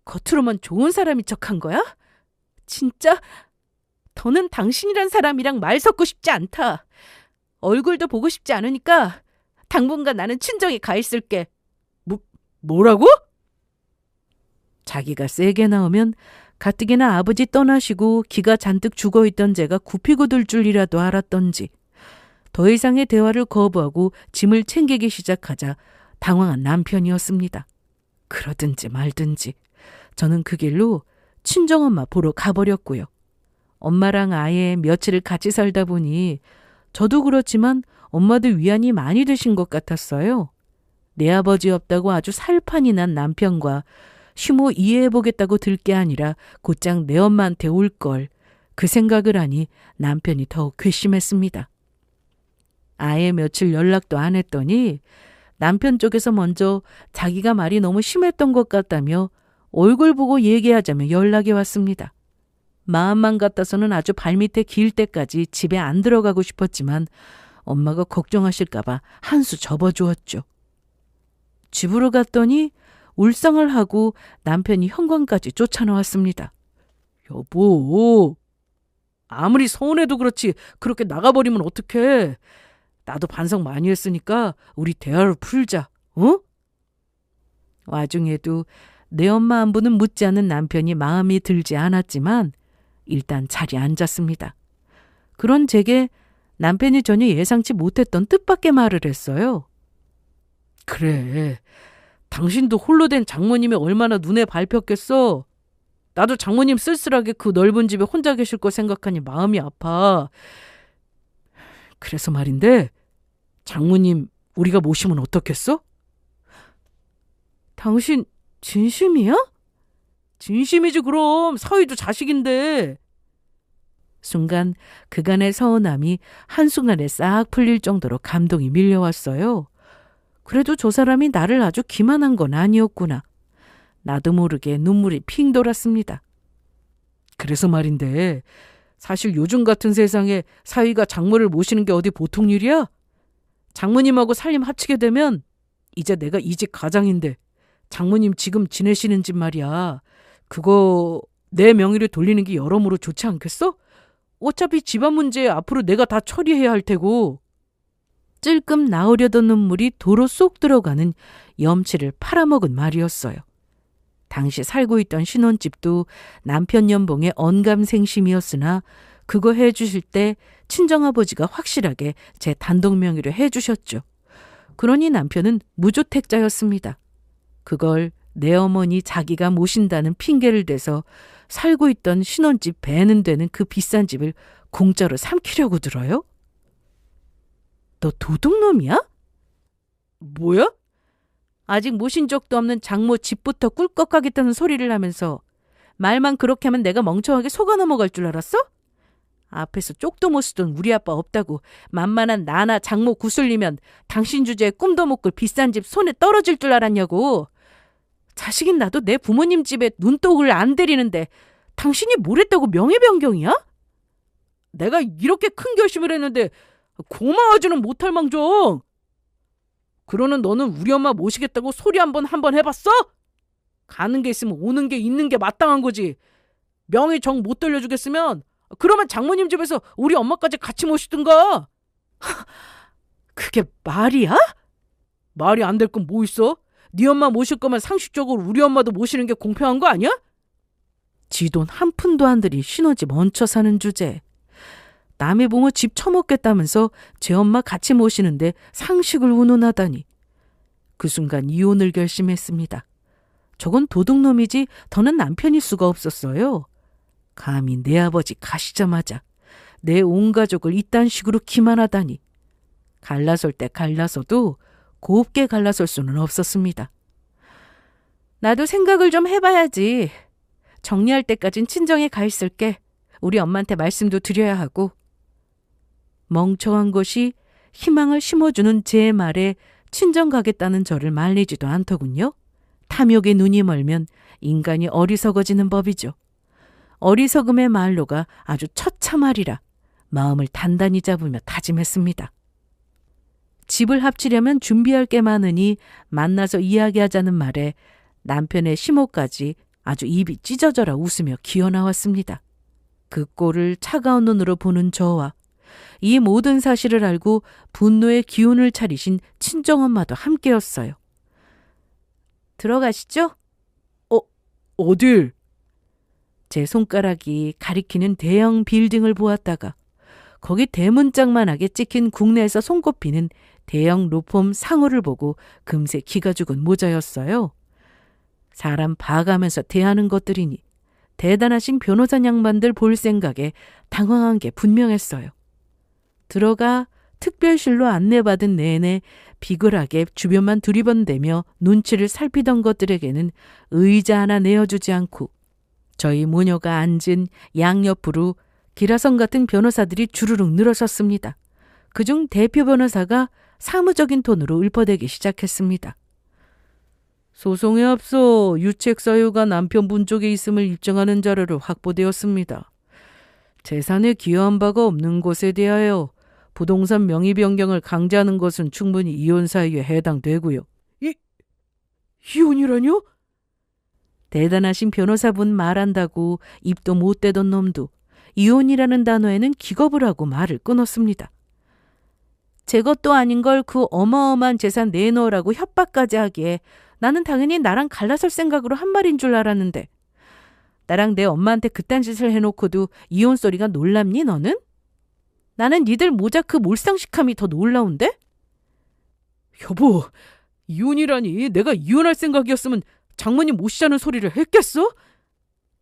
Speaker 1: 겉으로만 좋은 사람인 척한 거야? 진짜 더는 당신이란 사람이랑 말 섞고 싶지 않다. 얼굴도 보고 싶지 않으니까 당분간 나는 친정에 가 있을게.
Speaker 2: 뭐라고?
Speaker 1: 자기가 세게 나오면 가뜩이나 아버지 떠나시고 기가 잔뜩 죽어있던 제가 굽히고 들 줄이라도 알았던지 더 이상의 대화를 거부하고 짐을 챙기기 시작하자 당황한 남편이었습니다. 그러든지 말든지 저는 그 길로 친정엄마 보러 가버렸고요. 엄마랑 아예 며칠을 같이 살다 보니 저도 그렇지만 엄마도 위안이 많이 되신 것 같았어요. 내 아버지 없다고 아주 살판이 난 남편과 휴모 이해해보겠다고 들 게 아니라 곧장 내 엄마한테 올 걸. 그 생각을 하니 남편이 더욱 괘씸했습니다. 아예 며칠 연락도 안 했더니 남편 쪽에서 먼저 자기가 말이 너무 심했던 것 같다며 얼굴 보고 얘기하자며 연락이 왔습니다. 마음만 같아서는 아주 발밑에 길 때까지 집에 안 들어가고 싶었지만 엄마가 걱정하실까 봐 한 수 접어주었죠. 집으로 갔더니 울상을 하고 남편이 현관까지 쫓아나왔습니다.
Speaker 2: 여보, 아무리 서운해도 그렇지 그렇게 나가버리면 어떡해. 나도 반성 많이 했으니까 우리 대화를 풀자. 어?
Speaker 1: 와중에도 내 엄마 안부는 묻지 않는 남편이 마음이 들지 않았지만 일단 자리에 앉았습니다. 그런 제게 남편이 전혀 예상치 못했던 뜻밖의 말을 했어요.
Speaker 2: 그래, 당신도 홀로 된 장모님이 얼마나 눈에 밟혔겠어. 나도 장모님 쓸쓸하게 그 넓은 집에 혼자 계실 거 생각하니 마음이 아파. 그래서 말인데 장모님 우리가 모시면 어떻겠어?
Speaker 1: 당신 진심이야?
Speaker 2: 진심이지 그럼. 사위도 자식인데.
Speaker 1: 순간 그간의 서운함이 한순간에 싹 풀릴 정도로 감동이 밀려왔어요. 그래도 저 사람이 나를 아주 기만한 건 아니었구나. 나도 모르게 눈물이 핑 돌았습니다.
Speaker 2: 그래서 말인데 사실 요즘 같은 세상에 사위가 장모를 모시는 게 어디 보통 일이야? 장모님하고 살림 합치게 되면 이제 내가 이 집 가장인데 장모님 지금 지내시는 집 말이야. 그거 내 명의로 돌리는 게 여러모로 좋지 않겠어? 어차피 집안 문제 앞으로 내가 다 처리해야 할 테고.
Speaker 1: 찔끔 나오려던 눈물이 도로 쏙 들어가는 염치를 팔아먹은 말이었어요. 당시 살고 있던 신혼집도 남편 연봉의 언감생심이었으나 그거 해주실 때 친정아버지가 확실하게 제 단독 명의로 해주셨죠. 그러니 남편은 무주택자였습니다. 그걸 내 어머니 자기가 모신다는 핑계를 대서 살고 있던 신혼집 배는 되는 그 비싼 집을 공짜로 삼키려고 들어요? 너 도둑놈이야?
Speaker 2: 뭐야?
Speaker 1: 아직 모신 적도 없는 장모 집부터 꿀꺽하겠다는 소리를 하면서 말만 그렇게 하면 내가 멍청하게 속아 넘어갈 줄 알았어? 앞에서 쪽도 못 쓰던 우리 아빠 없다고 만만한 나나 장모 구슬리면 당신 주제에 꿈도 못 꿀 비싼 집 손에 떨어질 줄 알았냐고. 자식인 나도 내 부모님 집에 눈독을 안 들이는데 당신이 뭘 했다고 명예변경이야?
Speaker 2: 내가 이렇게 큰 결심을 했는데 고마워하지는 못할 망정. 그러는 너는 우리 엄마 모시겠다고 소리 한번 해봤어? 가는 게 있으면 오는 게 있는 게 마땅한 거지. 명의 정 못 돌려주겠으면 그러면 장모님 집에서 우리 엄마까지 같이 모시든가.
Speaker 1: 그게 말이야?
Speaker 2: 말이 안 될 건 뭐 있어? 네 엄마 모실 거면 상식적으로 우리 엄마도 모시는 게 공평한 거 아니야?
Speaker 1: 지 돈 한 푼도 안 들이 신혼집 얹혀 사는 주제. 남의 부모 집 처먹겠다면서 제 엄마 같이 모시는데 상식을 운운하다니. 그 순간 이혼을 결심했습니다. 저건 도둑놈이지 더는 남편일 수가 없었어요.
Speaker 2: 감히 내 아버지 가시자마자 내 온 가족을 이딴 식으로 기만하다니. 갈라설 때 갈라서도 곱게 갈라설 수는 없었습니다.
Speaker 1: 나도 생각을 좀 해봐야지. 정리할 때까진 친정에 가 있을게. 우리 엄마한테 말씀도 드려야 하고.
Speaker 2: 멍청한 것이 희망을 심어주는 제 말에 친정 가겠다는 저를 말리지도 않더군요. 탐욕에 눈이 멀면 인간이 어리석어지는 법이죠. 어리석음의 말로가 아주 처참하리라 마음을 단단히 잡으며 다짐했습니다. 집을 합치려면 준비할 게 많으니 만나서 이야기하자는 말에 남편의 시모까지 아주 입이 찢어져라 웃으며 기어나왔습니다. 그 꼴을 차가운 눈으로 보는 저와 이 모든 사실을 알고 분노의 기운을 차리신 친정엄마도 함께였어요.
Speaker 1: 들어가시죠?
Speaker 2: 어딜? 제 손가락이 가리키는 대형 빌딩을 보았다가 거기 대문짝만하게 찍힌 국내에서 손꼽히는 대형 로펌 상호를 보고 금세 기가 죽은 모자였어요. 사람 봐가면서 대하는 것들이니 대단하신 변호사 양반들 볼 생각에 당황한 게 분명했어요. 들어가 특별실로 안내받은 내내 비굴하게 주변만 두리번대며 눈치를 살피던 것들에게는 의자 하나 내어주지 않고 저희 모녀가 앉은 양옆으로 기라성 같은 변호사들이 주르륵 늘어섰습니다. 그중 대표 변호사가 사무적인 톤으로 읊어대기 시작했습니다. 소송에 앞서 유책 사유가 남편분 쪽에 있음을 입증하는 자료로 확보되었습니다. 재산에 기여한 바가 없는 것에 대하여 부동산 명의 변경을 강제하는 것은 충분히 이혼 사유에 해당되고요. 이혼이라뇨? 대단하신 변호사분 말한다고 입도 못 대던 놈도 이혼이라는 단어에는 기겁을 하고 말을 끊었습니다.
Speaker 1: 제 것도 아닌 걸 그 어마어마한 재산 내놓으라고 협박까지 하기에 나는 당연히 나랑 갈라설 생각으로 한 말인 줄 알았는데 나랑 내 엄마한테 그딴 짓을 해놓고도 이혼 소리가 놀랍니 너는? 나는 니들 모자 그 몰상식함이 더 놀라운데?
Speaker 2: 여보, 이혼이라니 내가 이혼할 생각이었으면 장모님 모시자는 소리를 했겠어?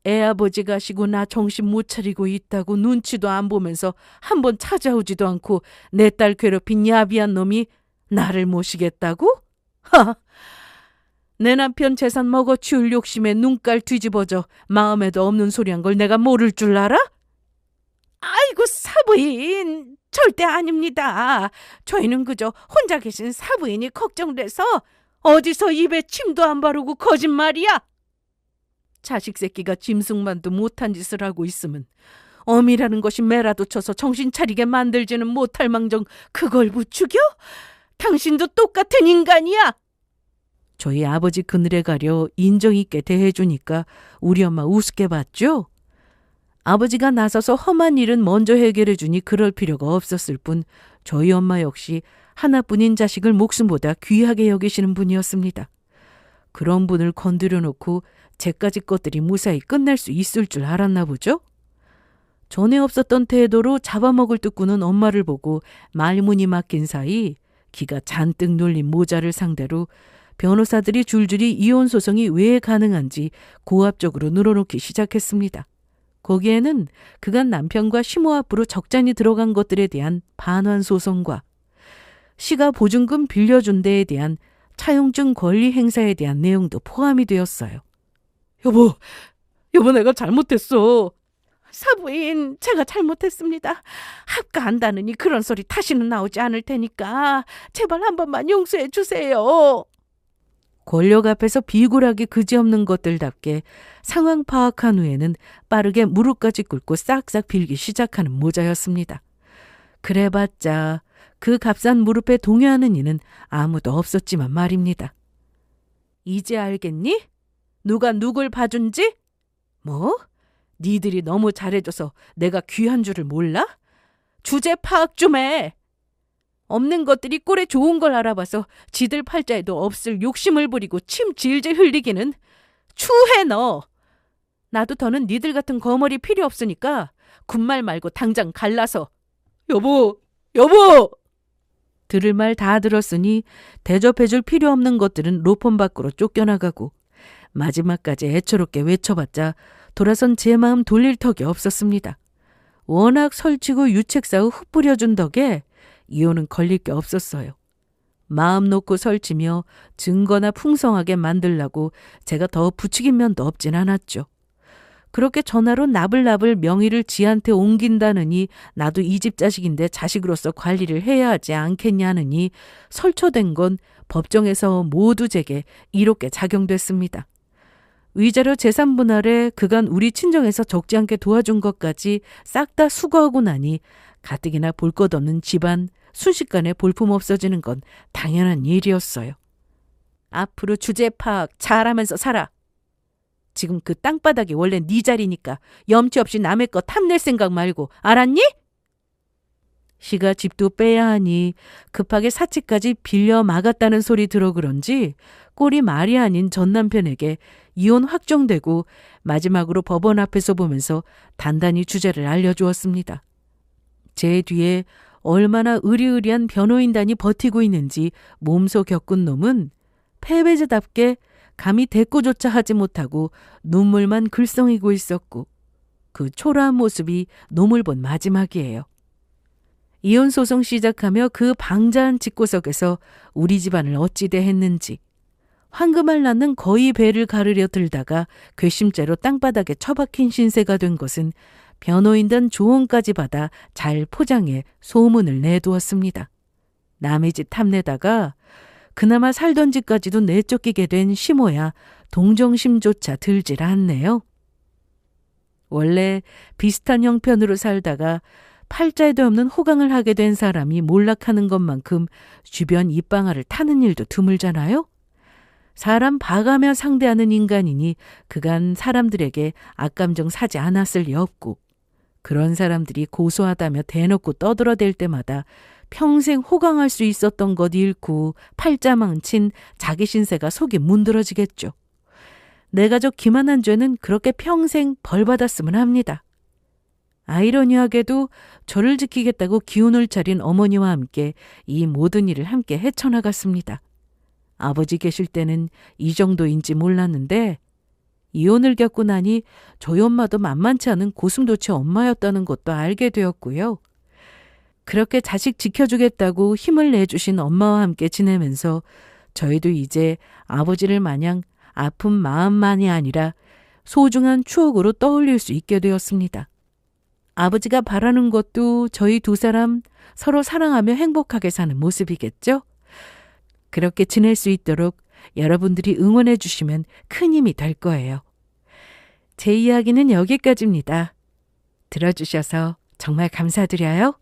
Speaker 1: 애 아버지 가시고 나 정신 못 차리고 있다고 눈치도 안 보면서 한번 찾아오지도 않고 내 딸 괴롭힌 야비한 놈이 나를 모시겠다고? 하! 내 남편 재산 먹어치울 욕심에 눈깔 뒤집어져 마음에도 없는 소리 한 걸 내가 모를 줄 알아? 아이고 사부인, 절대 아닙니다. 저희는 그저 혼자 계신 사부인이 걱정돼서 어디서 입에 침도 안 바르고 거짓말이야. 자식 새끼가 짐승만도 못한 짓을 하고 있으면 어미라는 것이 매라도 쳐서 정신 차리게 만들지는 못할 망정 그걸 부추겨? 당신도 똑같은 인간이야.
Speaker 2: 저희 아버지 그늘에 가려 인정 있게 대해주니까 우리 엄마 우습게 봤죠? 아버지가 나서서 험한 일은 먼저 해결해주니 그럴 필요가 없었을 뿐 저희 엄마 역시 하나뿐인 자식을 목숨보다 귀하게 여기시는 분이었습니다. 그런 분을 건드려 놓고 제까지 것들이 무사히 끝날 수 있을 줄 알았나 보죠? 전에 없었던 태도로 잡아먹을 듯 구는 엄마를 보고 말문이 막힌 사이 기가 잔뜩 눌린 모자를 상대로 변호사들이 줄줄이 이혼 소송이 왜 가능한지 고압적으로 늘어놓기 시작했습니다. 거기에는 그간 남편과 시모 앞으로 적잖이 들어간 것들에 대한 반환 소송과 시가 보증금 빌려준 데에 대한 차용증 권리 행사에 대한 내용도 포함이 되었어요.
Speaker 1: 여보 내가 잘못했어. 사부인, 제가 잘못했습니다. 합가한다느니 그런 소리 다시는 나오지 않을 테니까 제발 한 번만 용서해 주세요.
Speaker 2: 권력 앞에서 비굴하게 그지없는 것들답게 상황 파악한 후에는 빠르게 무릎까지 꿇고 싹싹 빌기 시작하는 모자였습니다. 그래봤자 그 값싼 무릎에 동요하는 이는 아무도 없었지만 말입니다.
Speaker 1: 이제 알겠니? 누가 누굴 봐준지? 뭐? 니들이 너무 잘해줘서 내가 귀한 줄을 몰라? 주제 파악 좀 해. 없는 것들이 꼴에 좋은 걸 알아봐서 지들 팔자에도 없을 욕심을 부리고 침 질질 흘리기는 추해 너. 나도 더는 니들 같은 거머리 필요 없으니까 군말 말고 당장 갈라서.
Speaker 2: 여보! 들을 말 다 들었으니 대접해줄 필요 없는 것들은 로펌 밖으로 쫓겨나가고 마지막까지 애처롭게 외쳐봤자
Speaker 1: 돌아선 제 마음 돌릴 턱이 없었습니다. 워낙 설치고 유책 사후 흩뿌려준 덕에 이혼은 걸릴 게 없었어요. 마음 놓고 설치며 증거나 풍성하게 만들라고 제가 더 부추긴 면도 없진 않았죠. 그렇게 전화로 나불나불 명의를 지한테 옮긴다느니 나도 이 집 자식인데 자식으로서 관리를 해야 하지 않겠냐느니 설초된 건 법정에서 모두 제게 이롭게 작용됐습니다. 위자료 재산 분할에 그간 우리 친정에서 적지 않게 도와준 것까지 싹 다 수거하고 나니 가뜩이나 볼 것 없는 집안 순식간에 볼품 없어지는 건 당연한 일이었어요. 앞으로 주제 파악 잘하면서 살아. 지금 그 땅바닥이 원래 네 자리니까 염치 없이 남의 거 탐낼 생각 말고 알았니? 시가 집도 빼야 하니 급하게 사치까지 빌려 막았다는 소리 들어 그런지 꼴이 말이 아닌 전 남편에게 이혼 확정되고 마지막으로 법원 앞에서 보면서 단단히 주제를 알려주었습니다. 제 뒤에 얼마나 의리의리한 변호인단이 버티고 있는지 몸소 겪은 놈은 패배자답게 감히 대꾸조차 하지 못하고 눈물만 글썽이고 있었고 그 초라한 모습이 놈을 본 마지막이에요. 이혼 소송 시작하며 그 방자한 집구석에서 우리 집안을 어찌 대했는지 황금알 낳는 거의 배를 가르려 들다가 괘씸죄로 땅바닥에 처박힌 신세가 된 것은 변호인단 조언까지 받아 잘 포장해 소문을 내두었습니다. 남의 집 탐내다가 그나마 살던 집까지도 내쫓기게 된 시모야 동정심조차 들질 않네요. 원래 비슷한 형편으로 살다가 팔자에도 없는 호강을 하게 된 사람이 몰락하는 것만큼 주변 입방아를 타는 일도 드물잖아요. 사람 봐가며 상대하는 인간이니 그간 사람들에게 악감정 사지 않았을 리 없고 그런 사람들이 고소하다며 대놓고 떠들어댈 때마다 평생 호강할 수 있었던 것 잃고 팔자 망친 자기 신세가 속이 문드러지겠죠. 내 가족 김하난 죄는 그렇게 평생 벌받았으면 합니다. 아이러니하게도 저를 지키겠다고 기운을 차린 어머니와 함께 이 모든 일을 함께 헤쳐나갔습니다. 아버지 계실 때는 이 정도인지 몰랐는데 이혼을 겪고 나니 저희 엄마도 만만치 않은 고슴도치 엄마였다는 것도 알게 되었고요. 그렇게 자식 지켜주겠다고 힘을 내주신 엄마와 함께 지내면서 저희도 이제 아버지를 마냥 아픈 마음만이 아니라 소중한 추억으로 떠올릴 수 있게 되었습니다. 아버지가 바라는 것도 저희 두 사람 서로 사랑하며 행복하게 사는 모습이겠죠? 그렇게 지낼 수 있도록 여러분들이 응원해 주시면 큰 힘이 될 거예요. 제 이야기는 여기까지입니다. 들어주셔서 정말 감사드려요.